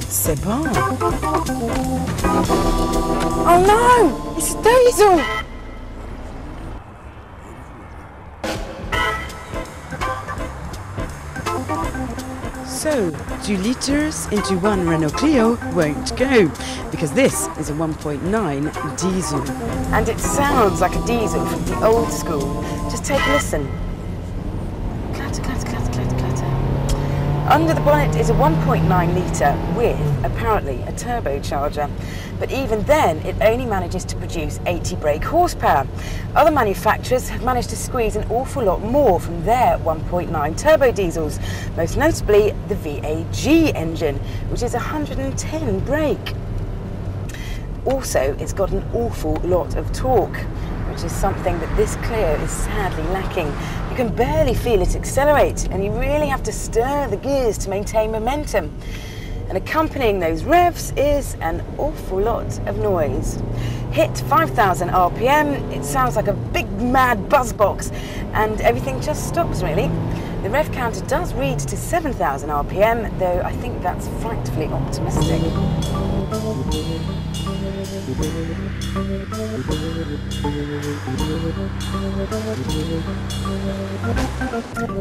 C'est bon. Oh no! It's a diesel! So, 2 litres into one Renault Clio won't go, because this is a 1.9 diesel. And it sounds like a diesel from the old school. Just take a listen. Clatter, clatter, clatter, clatter, clatter. Under the bonnet is a 1.9 litre with, apparently, a turbocharger. But even then, it only manages to produce 80 brake horsepower. Other manufacturers have managed to squeeze an awful lot more from their 1.9 turbo diesels, most notably the VAG engine, which is 110 brake. Also, it's got an awful lot of torque, which is something that this Clio is sadly lacking. You can barely feel it accelerate, and you really have to stir the gears to maintain momentum. And accompanying those revs is an awful lot of noise. Hit 5,000 RPM, it sounds like a big mad buzz box, and everything just stops really. The rev counter does read to 7,000 RPM, though I think that's frightfully optimistic.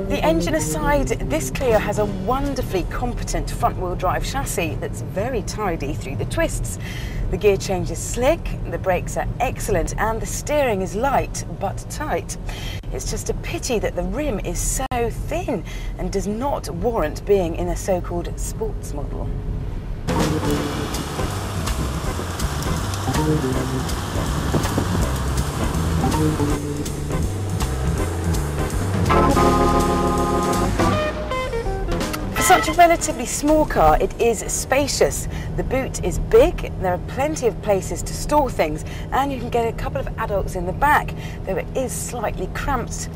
The engine aside, this Clio has a wonderfully competent front-wheel drive chassis that's very tidy through the twists. The gear change is slick, the brakes are excellent, and the steering is light but tight. It's just a pity that the rim is so thin and does not warrant being in a so-called sports model. For such a relatively small car, it is spacious. The boot is big, there are plenty of places to store things, and you can get a couple of adults in the back, though it is slightly cramped.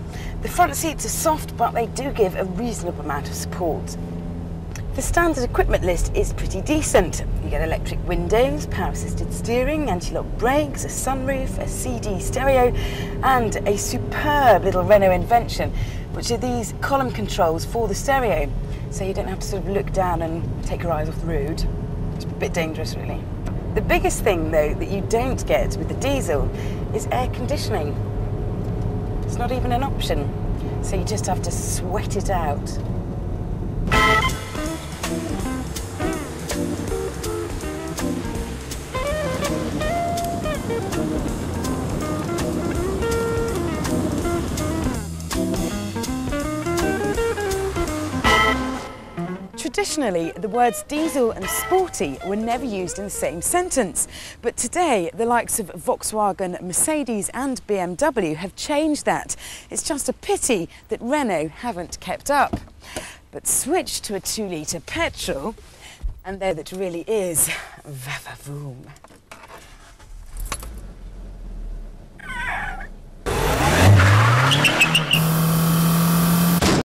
The front seats are soft, but they do give a reasonable amount of support. The standard equipment list is pretty decent. You get electric windows, power-assisted steering, anti-lock brakes, a sunroof, a CD stereo, and a superb little Renault invention, which are these column controls for the stereo, so you don't have to sort of look down and take your eyes off the road. It's a bit dangerous, really. The biggest thing, though, that you don't get with the diesel is air conditioning. It's not even an option, so you just have to sweat it out. Traditionally, the words diesel and sporty were never used in the same sentence, but today the likes of Volkswagen, Mercedes and BMW have changed that. It's just a pity that Renault haven't kept up. But switch to a 2-litre petrol and there that really is va-va-voom.